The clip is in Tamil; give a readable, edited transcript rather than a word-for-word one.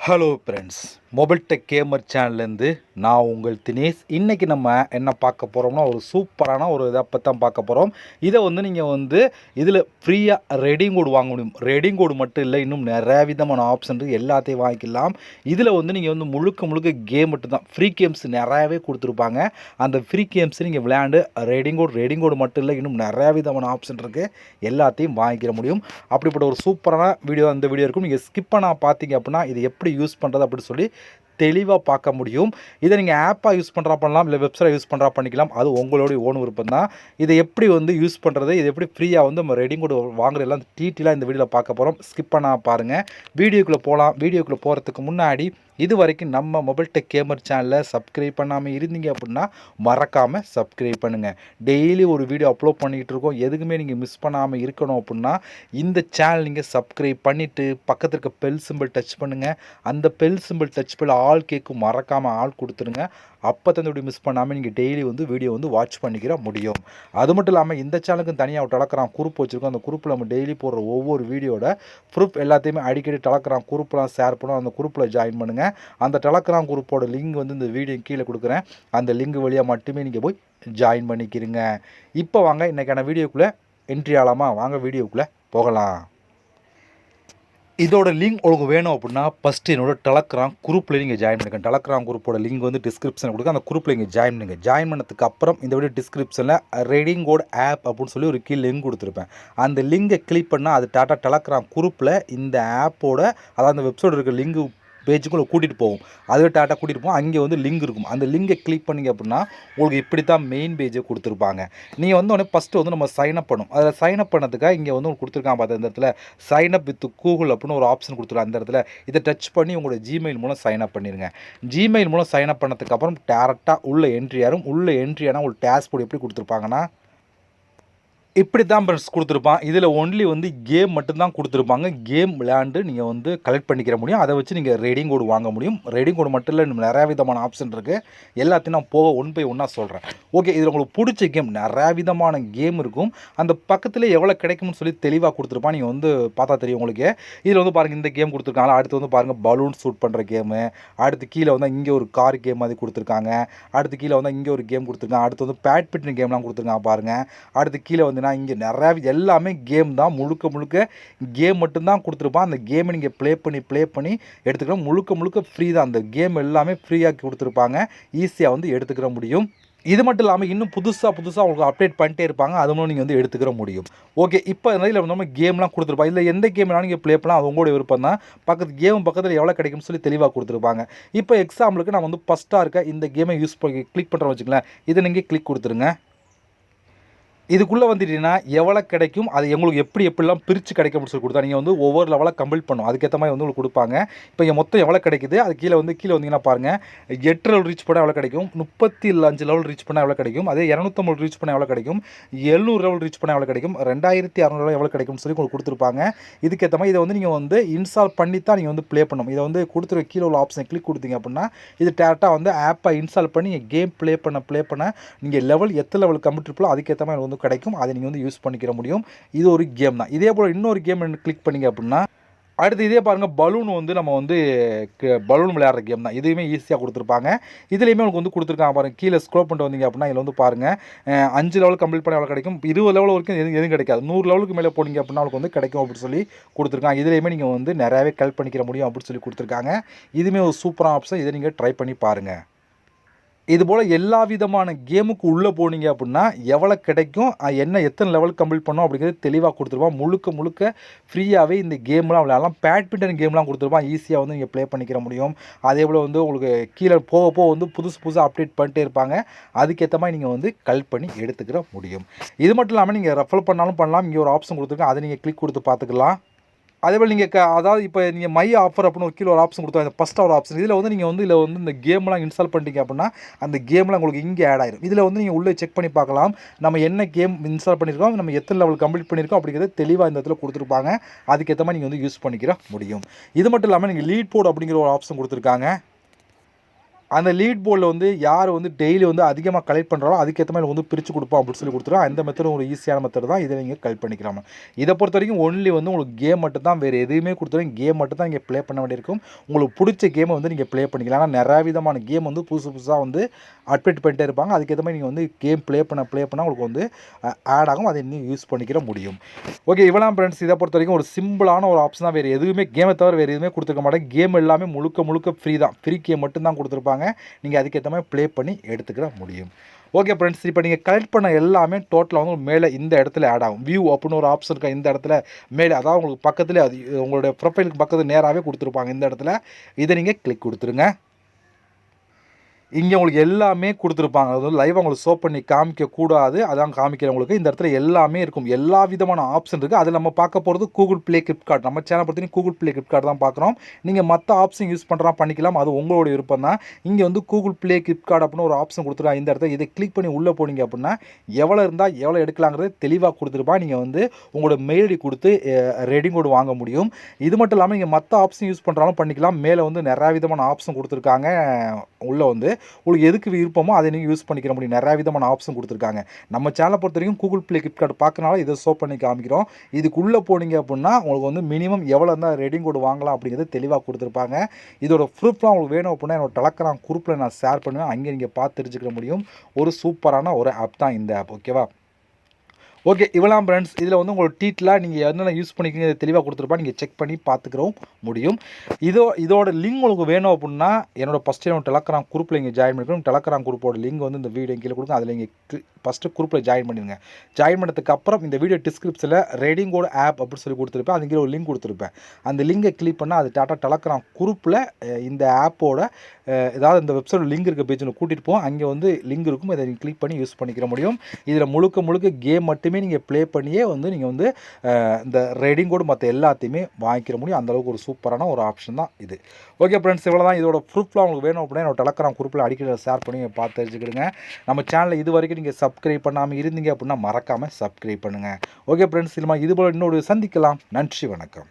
Hello friends, mobile tech gamer சேனல்லேருந்து நான் உங்கள் தினேஷ். இன்றைக்கி நம்ம என்ன பார்க்க போகிறோம்னா ஒரு சூப்பரான ஒரு இதை பற்றி தான் பார்க்க போகிறோம். இதை நீங்கள் இதில் ஃப்ரீயாக ரெடிங் கோடு வாங்க முடியும். ரெடிங் கோடு மட்டும் இல்லை, இன்னும் நிறைய விதமான ஆப்ஷன் இருக்குது, எல்லாத்தையும் வாங்கிக்கலாம். இதில் நீங்கள் முழுக்க கேம் மட்டும் தான், ஃப்ரீ கேம்ஸ் நிறையாவே கொடுத்துருப்பாங்க. அந்த ஃப்ரீ கேம்ஸ் நீங்கள் விளையாண்டு ரெடிங் கோடு மட்டும் இல்லை, இன்னும் நிறையா விதமான ஆப்ஷன் இருக்குது, எல்லாத்தையும் வாங்கிக்கிற முடியும். அப்படிப்பட்ட ஒரு சூப்பரான வீடியோ இந்த வீடியோ இருக்கும். நீங்கள் ஸ்கிப் பண்ண பார்த்தீங்க அப்படின்னா இது எப்படி யூஸ் பண்ணுறது அப்படின்னு சொல்லி தெளிவாக பார்க்க முடியும். இதை நீங்கள் ஆப்பாக யூஸ் பண்ணுறா பண்ணலாம், இல்லை வெப்சைட் யூஸ் பண்ணுறா பண்ணிக்கலாம். அது உங்களுடைய ஓன் விருப்பம் தான். இதை எப்படி யூஸ் பண்ணுறது, இது எப்படி ஃப்ரீயாக நம்ம ரெடிங் கோடு வாங்குற எல்லாம் டீட்டெயிலாக இந்த வீடியோவில் பார்க்க போகிறோம். ஸ்கிப் பண்ண பாருங்கள். வீடியோக்குள்ளே போகலாம். வீடியோக்குள்ளே போகிறதுக்கு முன்னாடி இது வரைக்கும் நம்ம மொபைல் டெக் கேமர் சேனலில் சப்ஸ்கிரைப் பண்ணாமல் இருந்தீங்க அப்படின்னா மறக்காமல் சப்ஸ்கிரைப் பண்ணுங்கள். டெய்லி ஒரு வீடியோ அப்லோட் பண்ணிக்கிட்டு இருக்கோம். எதுக்குமே நீங்கள் மிஸ் பண்ணாமல் இருக்கணும் அப்படின்னா இந்த சேனல் நீங்கள் சப்ஸ்கிரைப் பண்ணிவிட்டு பக்கத்தில் இருக்க பெல் சிம்பிள் டச் பண்ணுங்கள். அந்த பெல் சிம்பிள் டச் பண்ணி ஆல் கேட்கும் மறக்காமல் ஆள் கொடுத்துருங்க. அப்போ தான் இப்படி மிஸ் பண்ணாமல் நீங்கள் டெய்லி வீடியோ வாட்ச் பண்ணிக்கிற முடியும். அது மட்டும் இல்லாமல் இந்த சேனலுக்கு தனியாக ஒரு டெலகிராம் குரூப் வச்சுருக்கோம். அந்த குரூப்பில் நம்ம டெய்லி போடுற ஒவ்வொரு வீடியோட ப்ரூஃப் எல்லாத்தையுமே அடிக்கடி டெலகிராம் குரூப்லாம் ஷேர் பண்ணுவோம். அந்த குரூப்பில் ஜாயின் பண்ணுங்கள். அந்த டெலகிராம் குரூப்போட லிங்க் இந்த வீடியோ கீழே கொடுக்குறேன். அந்த லிங்க் வழியாக மட்டுமே நீங்கள் போய் ஜாயின் பண்ணிக்கிறீங்க. இப்போ வாங்க இன்றைக்கான வீடியோக்குள்ளே என்ட்ரி ஆகலாமா? வாங்க வீடியோக்குள்ளே போகலாம். இதோட லிங்க் உங்களுக்கு வேணும் அப்படின்னா ஃபஸ்ட்டு என்னோட டெலகிராம் குரூப்பில் நீங்கள் ஜாயின் பண்ணிக்கணும். டெலகிராம் குரூப்போட லிங்க் டிஸ்கிரிப்ஷனில் கொடுக்க, அந்த குரூப்பில் நீங்கள் ஜாயின் பண்ணுங்கள். ஜாயின் பண்ணதுக்கு அப்புறம் இந்த வீடியோ டிஸ்கிரிப்ஷனில் ரெடிங் கோட் ஆப் அப்படின்னு சொல்லி ஒரு கீழ் லிங்க் கொடுத்துருப்பேன். அந்த லிங்கை கிளிக் பண்ணால் அது டாட்டா டெலகிராம் குரூப்பில் இந்த ஆப்போட, அதாவது அந்த வெப்சைட் இருக்கிற லிங்கு பேஜுக்குள்ளே கூட்டிகிட்டு போகும். அதுவே டாட்டா கூட்டிகிட்டு போகும். அங்கே லிங்க் இருக்கும். அந்த லிங்கை கிளிக் பண்ணிங்க அப்படின்னா உங்களுக்கு இப்படி தான் மெயின் பேஜை கொடுத்துருப்பாங்க. நீங்கள் உடனே ஃபஸ்ட்டு நம்ம சைன் அப் பண்ணும். அதில் சைன் அப் பண்ணதுக்காக இங்கே உங்களுக்கு கொடுத்துருக்காங்க. பார்த்து இந்த இடத்துல சைன் அப் வித் கூகுள் அப்படின்னு ஒரு ஆப்ஷன் கொடுத்துருக்காங்க. அந்த இடத்துல இதை டச் பண்ணி உங்களோட ஜிமெயில் மூலம் சைன் அப் பண்ணிடுங்க. ஜிமெயில் மூலம் சைன் அப் பண்ணதுக்கப்புறம் டேரெக்டாக உள்ள என்ட்ரி ஆகும். உள்ள என்ட்ரி ஆனால் உங்களுக்கு டேஷ்போர்டு எப்படி கொடுத்துருப்பாங்கன்னா இப்படி தான் ஃப்ரெண்ட்ஸ் கொடுத்துருப்பான். இதில் ஒன்லி கேம் மட்டும்தான் கொடுத்துருப்பாங்க. கேம் விளையாண்டு நீங்கள் கலெக்ட் பண்ணிக்கிற முடியும். அதை வச்சு நீங்கள் ரெடிங் கோடு வாங்க முடியும். ரெடிங் கோடு மட்டும் இல்லை, இன்னும் நிறையா விதமான ஆப்ஷன் இருக்குது. எல்லாத்தையும் நான் போக ஒன் பை ஒன்னாக சொல்கிறேன். ஓகே, இதில் உங்களுக்கு பிடிச்ச கேம் நிறையா விதமான கேம் இருக்கும். அந்த பக்கத்தில் எவ்வளோ கிடைக்கும்னு சொல்லி தெளிவாக கொடுத்துருப்பான். நீங்கள் பார்த்தா தெரியும் உங்களுக்கு. இதில் பாருங்கள், இந்த கேம் கொடுத்துருக்காங்க. அடுத்து பாருங்கள், பலூன் ஷூட் பண்ணுற கேமு. அடுத்து கீழே இங்கே ஒரு கார் கேம் அது கொடுத்துருக்காங்க. அடுத்து கீழே இங்கே ஒரு கேம் கொடுத்துருக்காங்க. அடுத்து பேட்மிண்டன் கேம்லாம் கொடுத்துருக்காங்க பாருங்கள். அடுத்து கீழே இங்கே நிறையா எல்லாமே கேம் தான். முழுக்க கேம் மட்டும்தான் கொடுத்துருப்பான். அந்த கேமை நீங்கள் ப்ளே பண்ணி எடுத்துக்கலாம். முழுக்க ஃப்ரீ தான். அந்த கேம் எல்லாமே ஃப்ரீயாக கொடுத்துருப்பாங்க. ஈஸியாக எடுத்துக்கிற முடியும். இது மட்டும் இல்லாமல் இன்னும் புதுசாக உங்களுக்கு அப்டேட் பண்ணிட்டே இருப்பாங்க. அது மூலம் நீங்கள் எடுத்துக்கிற முடியும். ஓகே, இப்போ இதில் நம்ம கேம்லாம் கொடுத்துருப்பாங்க. இல்லை எந்த கேம்லாம் நீங்கள் ப்ளே பண்ணலாம், அது உங்களோட விருப்பம் தான். பக்கத்தில் எவ்வளோ கிடைக்கும்னு சொல்லி தெளிவாக கொடுத்துருப்பாங்க. இப்போ எக்ஸாம்பிளுக்கு நான் ஃபஸ்ட்டாக இருக்க இந்த கேமை யூஸ் பண்ணி கிளிக் பண்ணுறேன்னு வச்சுக்கலாம். இதை நீங்கள் கிளிக் கொடுத்துருங்க. இதுக்குள்ளே வந்துட்டீங்கன்னா எவ்வளோ கிடைக்கும், அது உங்களுக்கு எப்படிலாம் பிரித்து கிடைக்கும்னு சொல்லி கொடுத்தா நீங்கள் ஒவ்வொரு லெவலாக கம்ப்ளீட் பண்ணும். அதுக்கேற்ற மாதிரி உங்களுக்கு கொடுப்பாங்க. இப்போ இங்கே மொத்தம் எவ்வளோ கிடைக்குது, அது கீழே வந்தீங்கன்னா பாருங்கள், 8 லெவல் ரீச் பண்ணால் எவ்வளோ கிடைக்கும், 35 லெவல் ரீச் பண்ணால் எவ்வளோ கிடைக்கும், அதே 250 ரீச் பண்ணால் எவ்வளோ கிடைக்கும், 700 லெவல் ரீச் பண்ணால் எவ்வளோ கிடைக்கும், 2600 எவ்வளோ கிடைக்கும்னு சொல்லி உங்களுக்கு கொடுத்துருப்பாங்க. இதுக்கேற்ற மாதிரி இதை நீங்கள் இன்ஸ்டால் பண்ணி தான் நீங்கள் ப்ளே பண்ணணும். இதை கொடுத்துருக்க கீழே உள்ள ஆப்ஷனை கிளிக் கொடுத்தீங்க அப்படின்னா இது டேரெக்டாக ஆப்பை இன்ஸ்டால் பண்ணி நீங்கள் கேம் ப்ளே பண்ண நீங்கள் லெவல் எத்தனை லெவல் கம்ப்ளீட் பண்ணலாம் அதுக்கேற்ற மாதிரி கிடைக்கும். அதை நீங்கள் யூஸ் பண்ணிக்கிற முடியும். இது ஒரு கேம் தான். இதே போல் இன்னொரு கேம் கிளிக் பண்ணிங்க அப்படின்னா அடுத்து இதே பாருங்கள், பலூன் நம்ம பலூன் விளையாடுற கேம் தான். இதுவுமே ஈஸியாக கொடுத்துருப்பாங்க. இதுலேயுமே உங்களுக்கு கொடுத்துருக்காங்க பாருங்கள். கீழே ஸ்க்ரோல் பண்ணிட்டு வந்தீங்க அப்படின்னா இதில் பாருங்கள், 5 லெவல் கம்ப்ளீட் பண்ண எவ்வளோ கிடைக்கும், 20 லெவல் வரைக்கும் எதுவும் கிடைக்காது. 100 லெவலுக்கு மேலே போனீங்க அப்படின்னா உங்களுக்கு கிடைக்கும் அப்படின்னு சொல்லி கொடுத்துருக்காங்க. இதுலேயுமே நீங்கள் நிறையாவே கலெக்ட் பண்ணிக்கிற முடியும் அப்படின்னு சொல்லி கொடுத்துருக்காங்க. இதுவுமே ஒரு சூப்பரான ஆப்ஷன். இதை நீங்கள் ட்ரை பண்ணி பாருங்கள். இதுபோல் எல்லா விதமான கேமுக்கு உள்ளே போனீங்க அப்படின்னா எவ்வளோ கிடைக்கும், எத்தனை லெவல் கம்ப்ளீட் பண்ணோம் அப்படிங்கிறது தெளிவாக கொடுத்துருப்பான். முழுக்க ஃப்ரீயாகவே இந்த கேம்லாம் விளையாடலாம். பேட்மிண்டன் கேம்லாம் கொடுத்துருப்பான். ஈஸியாக நீங்கள் ப்ளே பண்ணிக்கிற முடியும். அதே போல் உங்களுக்கு கீழே போக புதுசாக அப்டேட் பண்ணிட்டே இருப்பாங்க. அதுக்கேற்ற மாதிரி நீங்கள் கலெக்ட் பண்ணி எடுத்துக்கிற முடியும். இது மட்டும் இல்லாமல் நீங்கள் ரெஃபர் பண்ணாலும் பண்ணலாம். இங்கே ஒரு ஆப்ஷன் கொடுத்துருக்கேன். அதை நீங்கள் கிளிக் கொடுத்து பார்த்துக்கலாம். அதேபோல் நீங்கள் அதாவது இப்போ நீங்கள் மை ஆஃபர் அப்படின்னு ஒரு கீழே ஒரு ஆப்ஷன் கொடுத்தாங்க. ஃபஸ்ட்டாக ஒரு ஆப்ஷன் இதில் நீங்கள் இதில் இந்த கேம்லாம் இன்ஸ்டால் பண்ணிட்டீங்க அப்படின்னா அந்த கேம்லாம் உங்களுக்கு இங்கே ஆட் ஆயிடும். இதில் நீங்கள் உள்ளே செக் பண்ணி பார்க்கலாம். நம்ம என்ன கேம் இன்ஸ்டால் பண்ணியிருக்கோம், நம்ம எத்தனை லெவல் கம்ப்ளீட் பண்ணியிருக்கோம் அப்படிங்கிறது தெளிவாக இந்த இடத்துல கொடுத்துருப்பாங்க. அதுக்கேற்ற மாதிரி நீங்கள் யூஸ் பண்ணிக்கிற முடியும். இது மட்டும் இல்லாமல் நீங்கள் லீட் போர்டு அப்படிங்கிற ஒரு ஆப்ஷன் கொடுத்துருக்காங்க. அந்த லீட் போர்டில் வந்து யார் வந்து டெய்லி வந்து அதிகமாக கலெக்ட் பண்ணுறாலோ அதுக்கேற்ற மாதிரி வந்து பிரித்து கொடுப்போம் அப்படின்னு சொல்லி கொடுத்துருவோம். அந்த மெத்தட் ஒரு ஈஸியான மெத்தட் தான். இதை நீங்கள் கலெக்ட் பண்ணிக்கலாம். இதை பொறுத்த வரைக்கும் ஒன்லி வந்து உங்களுக்கு கேம் மட்டும் தான், வேறு எதுவுமே கொடுத்துரும். கேம் மட்டும் தான் இங்கே ப்ளே பண்ண வேண்டியிருக்கும். உங்களுக்கு பிடிச்ச கேமை வந்து நீங்கள் ப்ளே பண்ணிக்கலாம். ஆனால் நிறையா விதமான கேம் வந்து புதுசாக வந்து அப்டேட் பண்ணிட்டே இருப்பாங்க. அதுக்கேற்ற மாதிரி நீங்கள் வந்து கேம் ப்ளே பண்ண உங்களுக்கு வந்து ஆட் ஆகும். அதை இன்னும் யூஸ் பண்ணிக்கிற முடியும். ஓகே, இவ்வளோ ஃப்ரெண்ட்ஸ். இதை பொறுத்த வரைக்கும் ஒரு சிம்பிளான ஒரு ஆப்ஷன் தான். வேறு எதுவுமே கேமை தவிர வேறு எதுவுமே கொடுத்துருக்க மாட்டேன். கேம் எல்லாமே முழுக்க ஃப்ரீ தான். ஃப்ரீ கேம் மட்டும் தான் கொடுத்துருப்பாங்க. நீங்கள் அதுக்கேற்ற மாதிரி ப்ளே பண்ணி எடுத்துக்கிற முடியும். ஓகே ஃப்ரெண்ட்ஸ், இப்போ நீங்கள் கலெக்ட் பண்ண எல்லாமே டோட்டலாக வந்து மேலே இந்த இடத்துல ஆட் ஆகும். வியூ அப்படின்னு ஒரு ஆப்ஷன் இருக்கா இந்த இடத்துல மேலே, அதாவது உங்களுக்கு பக்கத்துலேயே அது உங்களுடைய ப்ரொஃபைலுக்கு பக்கத்தில் நேராகவே கொடுத்துருப்பாங்க. இந்த இடத்துல இதை நீங்கள் கிளிக் கொடுத்துருங்க. இங்கே உங்களுக்கு எல்லாமே கொடுத்துருப்பாங்க. அது வந்து லைவாக உங்களுக்கு ஷோ பண்ணி காமிக்கக்கூடாது, அதான் காமிக்கிறவங்களுக்கு. இந்த இடத்துல எல்லாமே இருக்கும். எல்லா விதமான ஆப்ஷன் இருக்குது. அதில் நம்ம பார்க்க போகிறது கூகுள் ப்ளே கிளிப்கார்ட். நம்ம சேனல் பொறுத்தவரைக்கும் கூகுள் ப்ளே கிளிப்கார்ட் தான் பார்க்குறோம். நீங்கள் மற்ற ஆப்ஷன் யூஸ் பண்ணுறா பண்ணிக்கலாம், அது உங்களோட விருப்பம் தான். இங்கே வந்து கூகுள் ப்ளே கிளிப்கார்ட் அப்படின்னு ஒரு ஆப்ஷன் கொடுத்துருக்காங்க. இந்த இடத்துல இதை கிளிக் பண்ணி உள்ளே போனீங்க அப்படின்னா எவ்வளோ இருந்தால் எவ்வளோ எடுக்கலாங்கிறது தெளிவாக கொடுத்துருப்பாங்க. நீங்கள் வந்து உங்களோட மெயில் ஐடி கொடுத்து ரெடிங் கோடு வாங்க முடியும். இது மட்டும் இல்லாமல் நீங்கள் மற்ற ஆப்ஷன் யூஸ் பண்ணுறாலும் பண்ணிக்கலாம். மேலே வந்து நிறையா விதமான ஆப்ஷன் கொடுத்துருக்காங்க. உள்ளே வந்து உங்களுக்கு எதுக்கு விருப்பமோ அதை நீங்கள் யூஸ் பண்ணிக்கிற முடியும். நிறையா விதமான ஆப்ஷன் கொடுத்துருக்காங்க. நம்ம சேனலை பொறுத்த வரைக்கும் கூகுள் ப்ளே கிளிப்கார்ட் பார்க்கறனால இதை ஷோ பண்ணி காமிக்கிறோம். இதுக்குள்ளே போனீங்க அப்படின்னா உங்களுக்கு வந்து மினிமம் எவ்வளோ இருந்தால் ரெடிங் கோடு வாங்கலாம் அப்படிங்கிறது தெளிவாக கொடுத்துருப்பாங்க. இதோட ப்ரூஃப்லாம் உங்களுக்கு வேணும் அப்படின்னா என்னோட டெலகிராம் குரூப்பில் நான் ஷேர் பண்ணுவேன். அங்கே நீங்கள் பார்த்து தெரிஞ்சுக்கிற முடியும். ஒரு சூப்பரான ஒரு ஆப் தான் இந்த ஆப். ஓகேவா? ஓகே, இவ்வளோ ஃப்ரெண்ட்ஸ். இதில் வந்து உங்களோட டீட்டில் நீங்கள் என்னென்ன யூஸ் பண்ணிக்கிறீங்க தெளிவாக கொடுத்துருப்பா. நீங்கள் செக் பண்ணி பார்த்துக்கிறவும் முடியும். இதோட லிங்க் உங்களுக்கு வேணும் அப்படின்னா என்னோட டெலகிராம் குரூப்பில் இங்கே ஜாயின் பண்ணிக்கணும். டெலகிராம் குரூப்போட லிங்க் வந்து இந்த வீடியோ கீழே கொடுங்க. அதில் நீங்கள் ஃபஸ்ட்டு குரூப்பில் ஜாயின் பண்ணிடுங்க. ஜாயின் பண்ணதுக்கு அப்புறம் இந்த வீடியோ டிஸ்கிரிப்ஷனில் ரெடிங் கோட் ஆப் அப்படின்னு சொல்லி கொடுத்துருப்பேன். அது கீழே ஒரு லிங்க் கொடுத்துருப்பேன். அந்த லிங்கை கிளிக் பண்ணால் அது டாட்டா டெலகிராம் குரூப்பில் இந்த ஆப்போட ஏதாவது இந்த வெப்சைட் லிங்க் இருக்க பேஜில் கூட்டிகிட்டு போவோம். அங்கே வந்து லிங்க் இருக்கும். இதை நீங்கள் கிளிக் பண்ணி யூஸ் பண்ணிக்கிற முடியும். இதில் முழுக்க கேம் மட்டுமே நீங்கள் ப்ளே பண்ணியே வந்து நீங்கள் வந்து இந்த ரெடிங் கோடு மற்ற எல்லாத்தையுமே வாங்கிக்கிற முடியும். அந்தளவுக்கு ஒரு சூப்பரான ஒரு ஆப்ஷன் தான் இது. ஓகே ஃப்ரெண்ட்ஸ், இவ்வளோ தான். இதோட ப்ரூஃப்லாம் உங்களுக்கு வேணும் அப்படின்னா என்னோட டெலகிராம் குரூப்பில் அடிக்கடி ஷேர் பண்ணி பார்த்து தெரிஞ்சுக்கிடுங்க. நம்ம சேனலில் இது வரைக்கும் நீங்கள் சப்ஸ்கிரைப் பண்ணாமல் இருந்தீங்க அப்படின்னா மறக்காமல் சப்ஸ்கிரைப் பண்ணுங்கள். ஓகே ஃப்ரெண்ட்ஸ், இது போல் இன்னொரு சந்திக்கலாம். நன்றி, வணக்கம்.